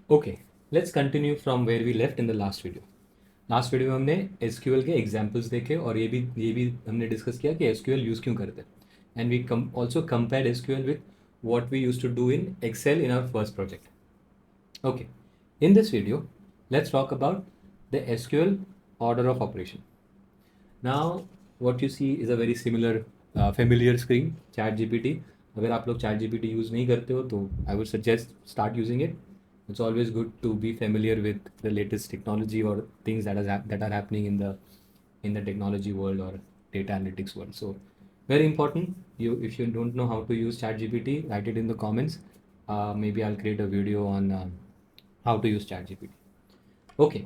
Okay, let's continue from where we left in the last video. Last video में हमने SQL के examples देखे और ये भी हमने डिस्कस किया कि एसक्यूएल यूज़ क्यों करते हैं। And we also compare SQL with what we use to do in Excel in our first project. Okay, in this video, let's talk about the SQL order of operation. Now, what you see is a very similar, familiar screen, ChatGPT. अगर आप लोग ChatGPT use नहीं करते हो तो I would suggest start using it. It's always good to be familiar with the latest technology or things that are happening in the technology world or data analytics world. So, very important. If you don't know how to use ChatGPT, write it in the comments. Maybe I'll create a video on how to use ChatGPT. Okay,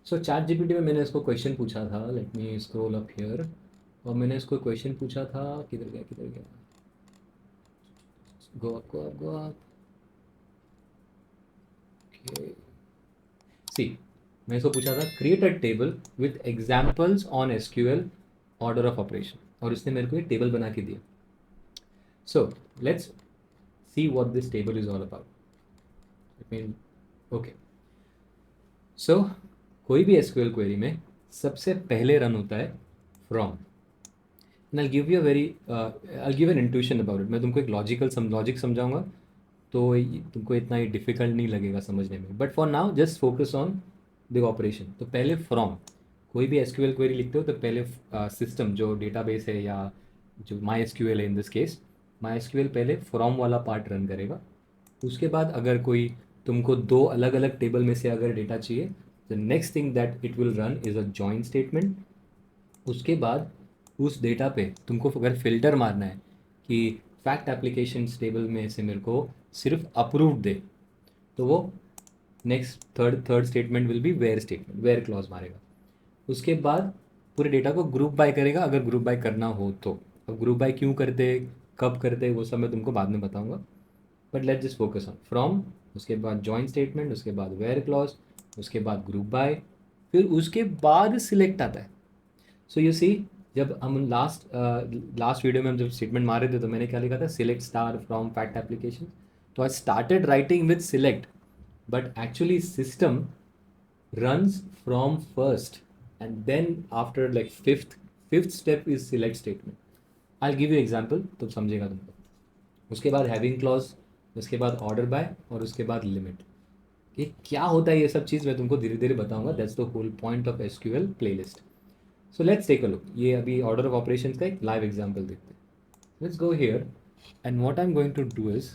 so chat GPT में मैंने इसको question पूछा था. Let me scroll up here. और मैंने इसको question पूछा था. किधर गया. Go up. ओके, सी, मैं इसको पूछा था create a table with examples on SQL order of operation, और इसने मेरे को एक टेबल बना के दिया. So let's see what this table is all about. Okay, so कोई भी एसक्यूएल क्वेरी में सबसे पहले रन होता है from. And I give an intuition about it. मैं तुमको एक लॉजिक समझाऊंगा तो तुमको इतना ही डिफिकल्ट नहीं लगेगा समझने में. But for now just focus on the operation. तो पहले फ्रॉम, कोई भी एसक्यूएल क्वेरी लिखते हो तो पहले सिस्टम जो डेटाबेस है या जो माई एसक्यूएल है, in this case my SQL पहले फ्रॉम वाला पार्ट रन करेगा. उसके बाद अगर कोई तुमको दो अलग अलग टेबल में से अगर डेटा चाहिए, the next thing that it will run is a join statement. उसके बाद उस डेटा पे तुमको अगर फ़िल्टर मारना है कि फैक्ट एप्लीकेशंस टेबल में से मेरे को सिर्फ अप्रूव दे, तो वो next third statement will be where statement, where clause मारेगा. उसके बाद पूरे डेटा को ग्रुप बाय करेगा अगर ग्रुप बाय करना हो तो. अब ग्रुप बाय क्यों करते, कब करते, वो सब मैं तुमको बाद में बताऊंगा. But let just focus on from. उसके बाद जॉइन स्टेटमेंट, उसके बाद वेयर क्लॉज, उसके बाद ग्रुप बाय, फिर उसके बाद सिलेक्ट आता है. सो यू सी, जब हम लास्ट वीडियो में हम जब स्टेटमेंट मार रहे थे तो मैंने क्या लिखा था, select star from fact application. तो I started writing with select, but actually system runs from first, and then after like fifth step is select statement. I'll give you example तो समझेगा तुमको. उसके बाद हैविंग क्लॉज, उसके बाद order by, और उसके बाद लिमिट. ये क्या होता है ये सब चीज़ मैं तुमको धीरे धीरे बताऊंगा. That's the whole point of SQL playlist. So let's take a look. ये अभी ऑर्डर ऑफ ऑपरेशन का एक लाइव एग्जाम्पल देखते हैं. Let's go here and what I am going to do is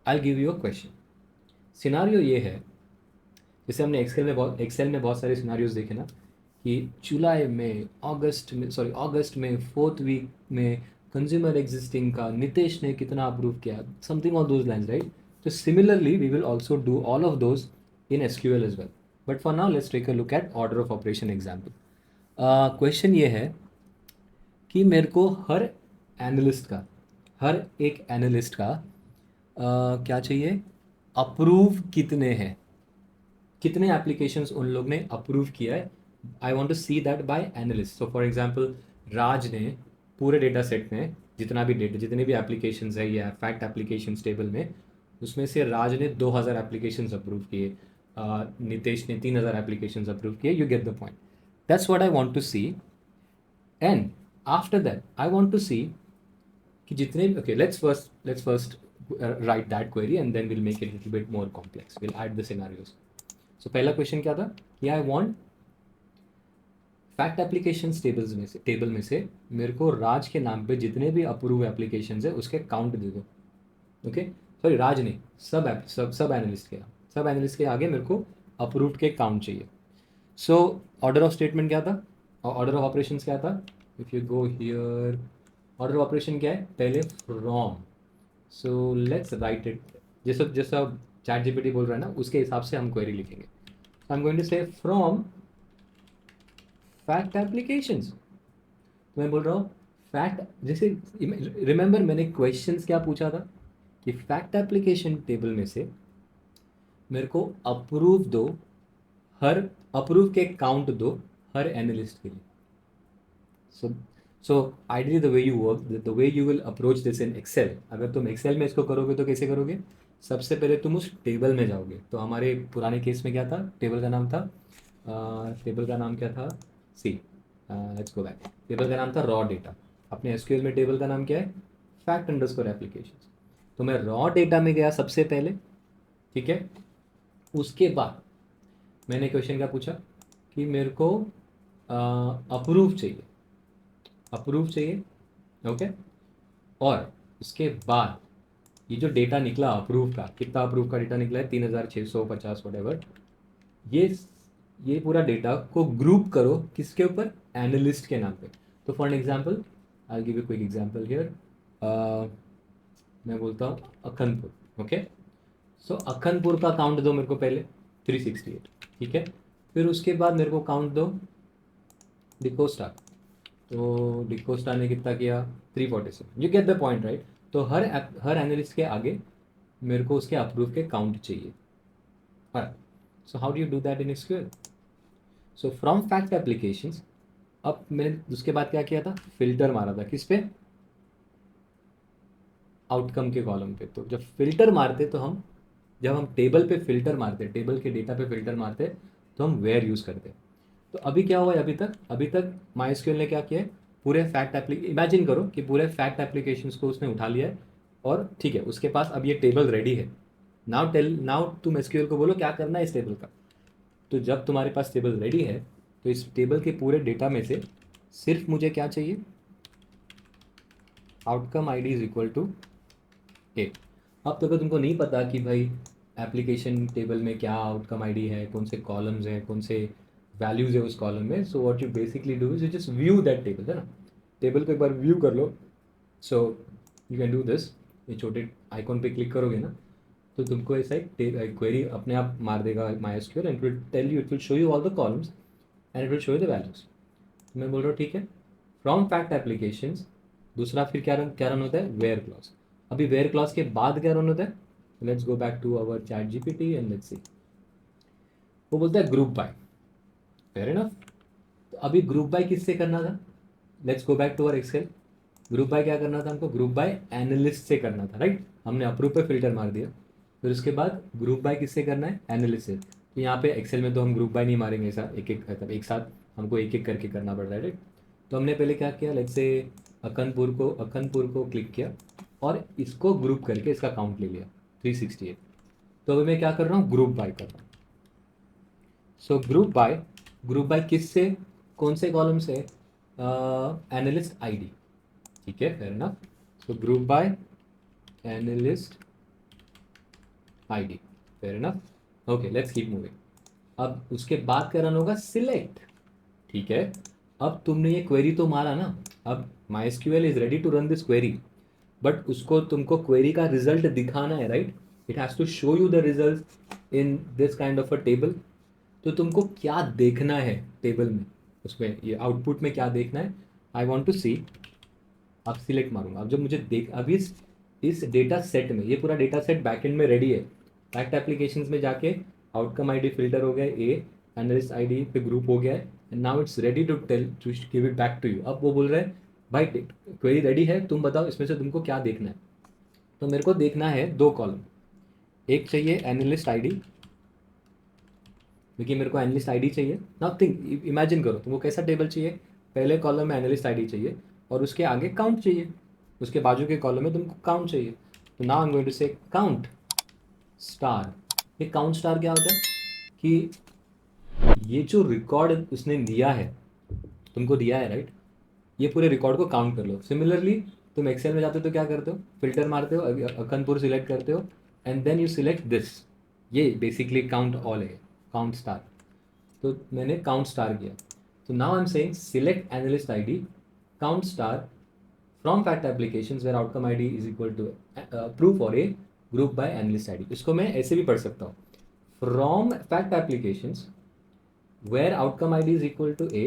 I give you a question. Scenario ये है, जैसे हमने एक्सेल में बहुत सारे सिनारियोज देखे ना, कि जुलाई में, अगस्त में, फोर्थ वीक में कंज्यूमर एग्जिस्टिंग का नितेश ने कितना अप्रूव किया, something on those lines, right. तो similarly we will also do all of those in SQL as well. But for now let's take a look at order of operation example. Question ये है कि मेरे को हर एक analyst का क्या चाहिए, अप्रूव कितने हैं, कितने एप्लीकेशंस उन लोग ने अप्रूव किया है. I want to see that by analyst. So for example, Raj ने पूरे डेटा सेट में जितने भी एप्लीकेशंस है या फैक्ट एप्लीकेशंस टेबल में, उसमें से राज ने 2000 एप्लीकेशंस अप्रूव किए, नितेश ने 3000 एप्लीकेशंस अप्रूव किए. You get the point. That's what I want to see. And after that I want to see कि जितने, okay, let's first write that query and then we'll make it a little bit more complex. We'll add the scenarios. So पहला question क्या था कि I want fact applications table में से मेरे को राज के नाम पे जितने भी अप्रूव एप्लीकेशंस है उसके काउंट दे दो. ओके, सॉरी, राज नहीं, सब एनालिस्ट के आगे मेरे को अप्रूव्ड के काउंट चाहिए. सो ऑर्डर ऑफ स्टेटमेंट क्या था, ऑर्डर ऑफ ऑपरेशंस क्या था. If you go here, order of operation क्या है, पहले from. So let's write it जैसा जैसा चैट जीपीटी बोल रहा है ना, उसके हिसाब से हम क्वेरी लिखेंगे. आई एम गोइंग टू से फ्रॉम फैक्ट एप्लीकेशंस. तो मैं बोल रहा हूँ फैक्ट, जैसे रिमेंबर मैंने क्वेश्चंस क्या पूछा था कि फैक्ट एप्लीकेशन टेबल में से मेरे को अप्रूव दो, हर अप्रूव के काउंट दो हर एनालिस्ट के लिए. So so ideally the way you work, the way you will approach this in Excel, अगर तुम एक्सेल में इसको करोगे तो कैसे करोगे, सबसे पहले तुम उस टेबल में जाओगे। तो हमारे पुराने केस में क्या था, टेबल का नाम था, टेबल का नाम क्या था, सी, लेट्स गो बैक, टेबल का नाम था रॉ डेटा। अपने एसक्यूएल में टेबल का नाम क्या है, फैक्ट अंडरस्कोर एप्लीकेशन। तो मैं रॉ डेटा में गया सबसे पहले, ठीक है। उसके बाद मैंने क्वेश्चन क्या पूछा कि मेरे को अप्रूव चाहिए, अप्रूव चाहिए, ओके। और उसके बाद ये जो डेटा निकला अप्रूव का, कितना अप्रूव का डेटा निकला है, 3650 वट, ये ये पूरा डेटा को ग्रुप करो किसके ऊपर, एनालिस्ट के नाम पे। तो for example I give you quick example here, मैं बोलता हूँ अखनपुर, ओके। सो अखनपुर का काउंट दो मेरे को पहले, 368, ठीक है। फिर उसके बाद मेरे को काउंट दो डिकोस्टा, तो डिकोस्टा ने कितना किया, 347, you get the point right. तो हर एनालिस्ट के आगे मेरे को उसके अप्रूव के काउंट चाहिए। So how do you do that in SQL. So from fact applications, अब मैंने उसके बाद क्या किया था, फिल्टर मारा था किस पे, आउटकम के कॉलम पे। तो जब फिल्टर मारते तो हम, जब हम टेबल पे फिल्टर मारते, टेबल के डेटा पे फिल्टर मारते, तो हम वेयर यूज़ करते। तो अभी क्या हुआ है, अभी तक माइस्क्यूएल ने क्या किया है, पूरे फैक्ट इमेजिन करो कि पूरे फैक्ट एप्लीकेशंस को उसने उठा लिया है, और ठीक है उसके पास अब ये टेबल रेडी है। नाउ तुम एसक्यूएल को बोलो क्या करना है इस टेबल का। तो जब तुम्हारे पास टेबल रेडी है, तो इस टेबल के पूरे डेटा में से सिर्फ मुझे क्या चाहिए, outcome ID is equal to A. अब तो अगर तुमको नहीं पता कि भाई एप्लीकेशन टेबल में क्या आउटकम आईडी है, कौन से कॉलम्स हैं, कौन से वैल्यूज है उस कॉलम में, so what you basically do is you just view that table, है ना। टेबल को एक बार व्यू कर लो। So you can do this, ये छोटे आइकॉन पे क्लिक करोगे ना, तो तुमको ऐसा एक क्वेरी अपने आप मार देगा MySQL, and it will tell you, it will show you all the columns and it will show you the values. मैं बोल रहा हूँ ठीक है, फ्रॉम फैक्ट एप्लीकेशंस। दूसरा फिर क्या रन होता है, वेयर क्लॉज। अभी वेयर क्लॉज के बाद क्या रन होता है, let's go back to our ChatGPT and let's see. वो बोलता है ग्रुप बाय, फेयर इनफ। तो अभी ग्रुप बाय किससे करना था, let's go back to our Excel. Group by क्या करना था हमको, ग्रुप बाय एनालिस्ट से करना था, राइट। हमने अप्रूव पे फिल्टर मार दिया। फिर उसके बाद ग्रुप बाय किससे करना है, एनालिस्ट से। तो यहाँ पे एक्सेल में तो हम ग्रुप बाय नहीं मारेंगे, ऐसा एक एक मतलब एक साथ हमको एक एक करके करना पड़ रहा है, राइट। तो हमने पहले क्या किया, लेट्स से अखनपुर को क्लिक किया और इसको ग्रुप करके इसका काउंट ले लिया 368। तो अभी मैं क्या कर रहा हूँ, ग्रुप बाय कर रहा हूँ। सो ग्रुप बाय किससे, कौन से कॉलम से, एनालिस्ट आईडी, ठीक है, fair enough. So group by analyst ID, fair enough, okay let's keep moving. अब उसके बाद क्या रन होगा, सिलेक्ट, ठीक है। अब तुमने ये क्वेरी तो मारा ना, अब MySQL is ready to run this query, but उसको तुमको क्वेरी का रिजल्ट दिखाना है, right. It has to show you the result in this kind of a table. तो तुमको क्या देखना है टेबल में, उसमें ये आउटपुट में क्या देखना है, आई वॉन्ट टू सी। अब सिलेक्ट मारूंगा, अब जब मुझे देख, अब इस डेटा सेट में, ये पूरा डेटा सेट बैकएंड में रेडी है। फैक्ट एप्लीकेशंस में जाके आउटकम आईडी फिल्टर हो गया ए, एनालिस्ट आईडी पे ग्रुप हो गया है, and now it's ready to give it back to you. अब वो बोल रहा है भाई क्वेरी रेडी है, तुम बताओ इसमें से तुमको क्या देखना है। तो मेरे को देखना है दो कॉलम, एक चाहिए एनालिस्ट आईडी, क्योंकि मेरे को एनालिस्ट आईडी चाहिए। नाउ थिंक, इमेजिन करो तुमको कैसा टेबल चाहिए, पहले कॉलम में एनालिस्ट आईडी चाहिए और उसके आगे काउंट चाहिए, उसके बाजू के कॉलम में तुमको काउंट चाहिए। तो now I am going to say count star. ये काउंट स्टार क्या होता है कि ये जो रिकॉर्ड उसने दिया है, तुमको दिया है, राइट, ये पूरे रिकॉर्ड को काउंट कर लो। सिमिलरली तुम एक्सेल में जाते हो तो क्या करते हो, फिल्टर मारते हो, अखनपुर सिलेक्ट करते हो, and then you select this, ये बेसिकली काउंट ऑल है, काउंट स्टार। तो मैंने काउंट स्टार किया। तो now I am saying select analyst ID count star from fact applications where outcome ID is equal to proof और A group by analyst ID. इसको मैं ऐसे भी पढ़ सकता हूँ, from fact applications where outcome ID is equal to A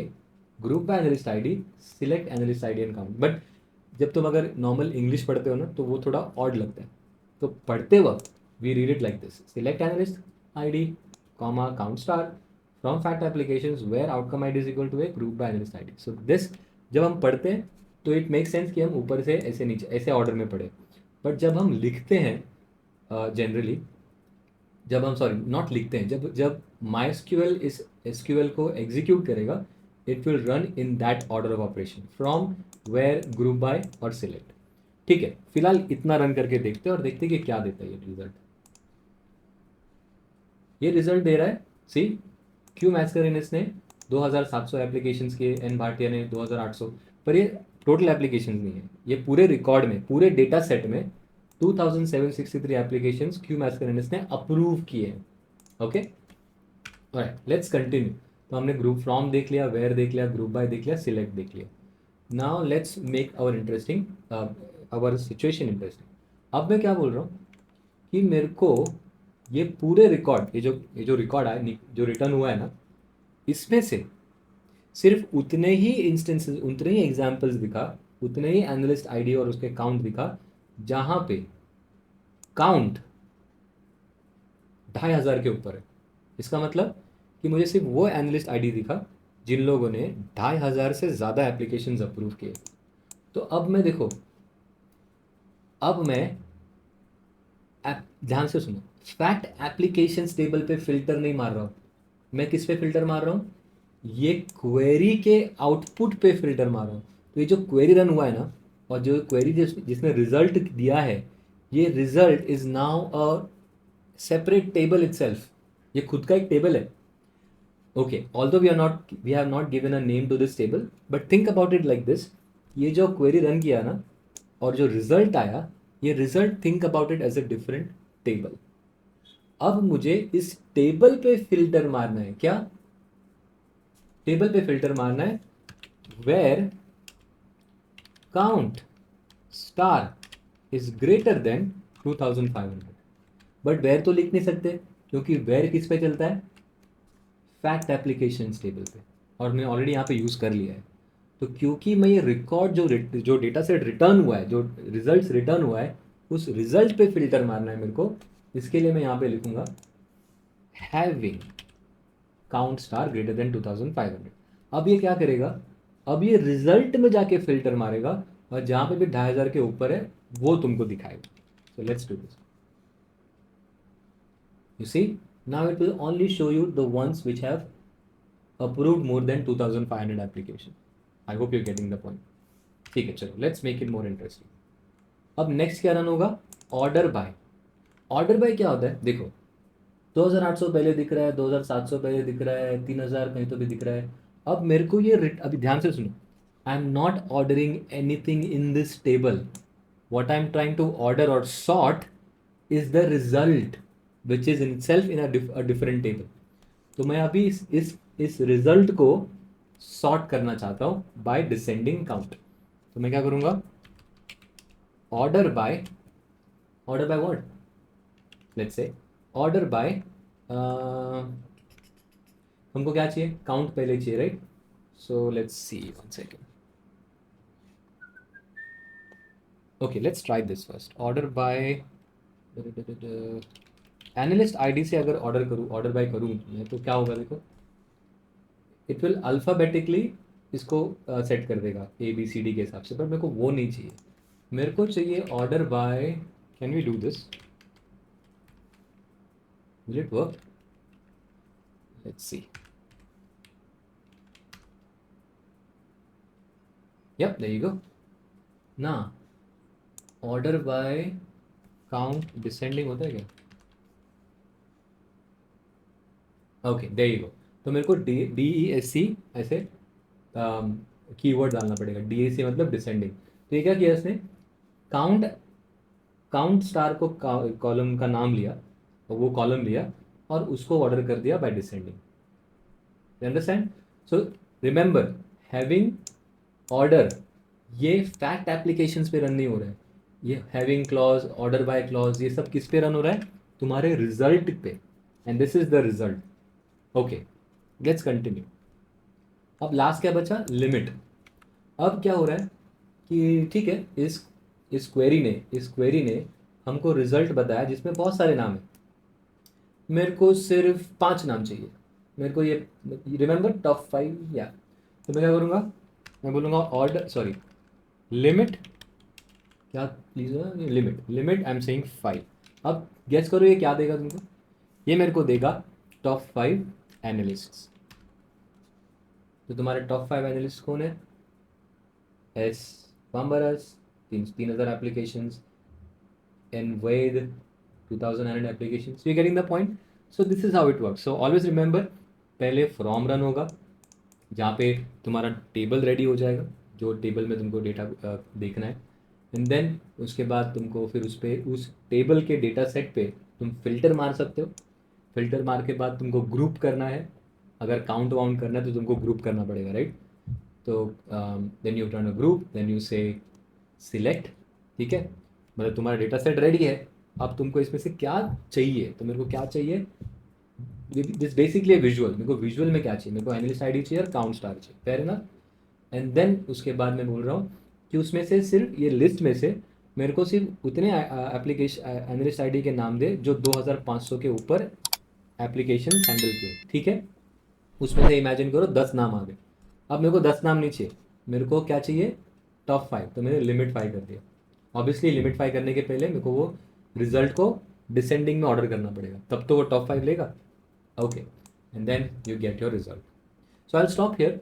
group by analyst ID select analyst ID and count. But जब तुम अगर नॉर्मल इंग्लिश पढ़ते हो ना, तो वो थोड़ा ऑड लगता है। तो पढ़ते वक्त we read it like this, select analyst ID comma count star from fact applications where outcome ID is equal to A group by analyst ID. So this जब हम पढ़ते हैं तो इट मेक सेंस कि हम ऊपर से ऐसे नीचे ऐसे ऑर्डर में पढ़े। बट जब हम लिखते हैं जनरली जब हम सॉरी नॉट लिखते हैं, जब जब MySQL इस SQL को एग्जीक्यूट करेगा, it will run in that order of operation from where, group by और सिलेक्ट। ठीक है, फिलहाल इतना रन करके देखते हैं और देखते हैं कि क्या देता है ये रिजल्ट। ये रिजल्ट दे रहा है, सी क्यू मैस्करेनिस ने 2700 एप्लीकेशंस किए, एन भाटिया ने 2800, पर ये टोटल एप्लीकेशन नहीं है, ये पूरे रिकॉर्ड में, पूरे डेटा सेट में 2763 एप्लीकेशंस क्यू मैस्करेनिस ने अप्रूव किए हैं। Okay, let's continue. तो हमने ग्रुप फ्रॉम देख लिया, वेयर देख लिया, ग्रुप बाय देख लिया, सिलेक्ट देख लिया। Now let's make our interesting, our situation interesting. अब मैं क्या बोल रहा हूँ कि मेरे को ये पूरे रिकॉर्ड, ये जो रिकॉर्ड है, जो रिटर्न हुआ है ना, इसमें से सिर्फ उतने ही इंस्टेंसेस, उतने ही एग्जाम्पल्स दिखा, उतने ही एनालिस्ट आईडी और उसके काउंट दिखा जहां पे काउंट 2500 के ऊपर है। इसका मतलब कि मुझे सिर्फ वो एनालिस्ट आईडी दिखा जिन लोगों ने 2500 से ज़्यादा एप्लीकेशंस अप्रूव किए। तो अब मैं देखो, अब मैं ध्यान से सुनो, फैक्ट एप्लीकेशंस टेबल पे फिल्टर नहीं मार रहा हूँ, मैं किस पे फिल्टर मार रहा हूँ, ये क्वेरी के आउटपुट पे फिल्टर मार रहा हूँ। तो ये जो क्वेरी रन हुआ है ना, और जो क्वेरी जिसने रिजल्ट दिया है, ये result is now a separate table itself, ये खुद का एक टेबल है। Okay, although we have not given a name to this table, but think about it like this, ये जो क्वेरी रन किया ना और जो रिजल्ट आया, ये result think about it as a different table. अब मुझे इस टेबल पे फिल्टर मारना है, क्या टेबल पे फिल्टर मारना है, where count star is greater than 2500। But where तो लिख नहीं सकते, क्योंकि वेयर किस पे चलता है, फैक्ट एप्लीकेशन टेबल पे, और मैं ऑलरेडी यहाँ पे यूज़ कर लिया है। तो क्योंकि मैं ये रिकॉर्ड जो डेटा सेट रिटर्न हुआ है, जो रिजल्ट रिटर्न हुआ है, उस रिजल्ट पे फिल्टर मारना है मेरे को, इसके लिए मैं यहाँ पे लिखूंगा having count star greater than 2500। अब ये क्या करेगा, अब ये रिजल्ट में जाके फिल्टर मारेगा और जहाँ पे भी 2500 के ऊपर है वो तुमको दिखाएगा। So let's do this. You see, now it will only show you the ones which have approved more than 2500 application. I hope you're getting the point. ठीक है, चलो let's make it more interesting. अब next क्या run होगा, order by. Order by क्या होता है, देखो 2800 पहले दिख रहा है, 2700 पहले दिख रहा है, 3000 कहीं तो भी दिख रहा है। अब मेरे को ये अभी ध्यान से सुनो, I am not ordering anything in this table, what I am trying to order और sort is the result which is itself in a different table. तो मैं अभी इस रिजल्ट को सॉर्ट करना चाहता हूँ बाय डिसेंडिंग काउंट। तो मैं क्या करूँगा, order by what, let's say order by, हमको क्या चाहिए, काउंट पहले चाहिए, right. So let's C, one second. Okay, let's try this first, order by analyst ID से अगर ऑर्डर करूँ, ऑर्डर बाय करूँ मैं, तो क्या होगा, देखो इट विल अल्फ़ाबेटिकली इसको सेट कर देगा ABCD के हिसाब से, पर मेरे को वो नहीं चाहिए, मेरे को चाहिए order by, can we do this, will it work, let's see. Yep, there you go. ना ऑर्डर बाय काउंट डिसेंडिंग होता है क्या, ओके देयर यू गो। तो मेरे को DESC ऐसे कीवर्ड डालना पड़ेगा, DESC मतलब डिसेंडिंग। तो ये क्या किया इसने, काउंट काउंट स्टार को कॉलम का नाम लिया और वो कॉलम लिया और उसको ऑर्डर कर दिया by descending. You understand. So remember, having order, ये फैक्ट एप्लीकेशंस पे रन नहीं हो रहा है, ये having clause, order by clause, ये सब किस पे रन हो रहा है, तुम्हारे रिजल्ट पे, and this is the result. Okay, let's continue. अब लास्ट क्या बचा, लिमिट। अब क्या हो रहा है कि ठीक है, इस क्वेरी ने हमको रिजल्ट बताया जिसमें बहुत सारे नाम है, मेरे को सिर्फ 5 नाम चाहिए, मेरे को ये रिमेंबर टॉप 5 या। तो मैं क्या करूँगा, मैं बोलूँगा ऑर्डर लिमिट, क्या please, limit I am saying 5, अब गेस करो ये क्या देगा तुमको। ये मेरे को देगा टॉप 5 एनालिस्ट्स। तो तुम्हारे टॉप 5 एनालिस्ट कौन है? एस बाम्बरस, 3000 एप्लीकेशंस, एन वेद 2900 applications. You getting the point? So this is how it work. So always remember, पहले फ्रॉम रन होगा जहाँ पे तुम्हारा टेबल रेडी हो जाएगा, जो टेबल में तुमको डेटा देखना है। एंड देन उसके बाद तुमको फिर उस टेबल के डेटा सेट पे तुम फिल्टर मार सकते हो। फिल्टर मार के बाद तुमको ग्रुप करना है। अगर काउंट वाउंट करना है तो तुमको ग्रुप करना पड़ेगा, राइट? तो then you turn a group, then you say select. ठीक है, मतलब तुम्हारा डेटा सेट रेडी है। अब तुमको इसमें से क्या चाहिए, तो मेरे को क्या चाहिए, दिस बेसिकली विजुअल। मेरे को विजुअल में क्या चाहिए, मेरे को एनालिस्ट आईडी चाहिए और काउंट स्टार चाहिए, फेयर इनफ। एंड देन उसके बाद मैं बोल रहा हूँ कि उसमें से सिर्फ ये लिस्ट में से मेरे को सिर्फ उतने एप्लीकेशन एनालिस्ट आईडी के नाम दे जो 2500 के ऊपर एप्लीकेशन हैंडल किए, ठीक है? उसमें से इमेजिन करो 10 नाम आ गए। अब मेरे को 10 नाम नहीं चाहिए, मेरे को क्या चाहिए, टॉप 5। तो मैंने लिमिट 5 कर दिया। ऑब्वियसली लिमिट 5 करने के पहले मेरे को वो रिजल्ट को डिसेंडिंग में ऑर्डर करना पड़ेगा, तब तो वो टॉप 5 लेगा। Okay, and then you get your result. So I will stop here.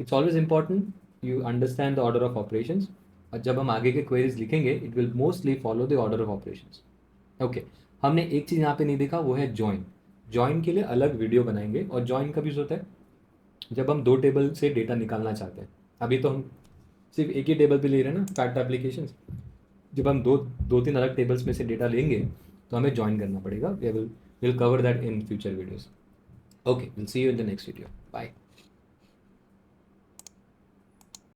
It's always important you understand the order of operations. और जब हम आगे के क्वेरीज लिखेंगे it will mostly follow the order of operations. Okay, हमने एक चीज़ यहाँ पे नहीं देखा, वो है ज्वाइन। ज्वाइन के लिए अलग वीडियो बनाएंगे। और ज्वाइन कब यूज़ होता है, जब हम दो टेबल से डेटा निकालना चाहते हैं। अभी तो हम सिर्फ एक ही टेबल पे ले रहे हैं ना, फैक्ट एप्लीकेशंस। जब हम दो तीन अलग टेबल्स में से डेटा लेंगे तो हमें ज्वाइन करना पड़ेगा। We will cover that in future videos. Okay, will see you in the next video. Bye.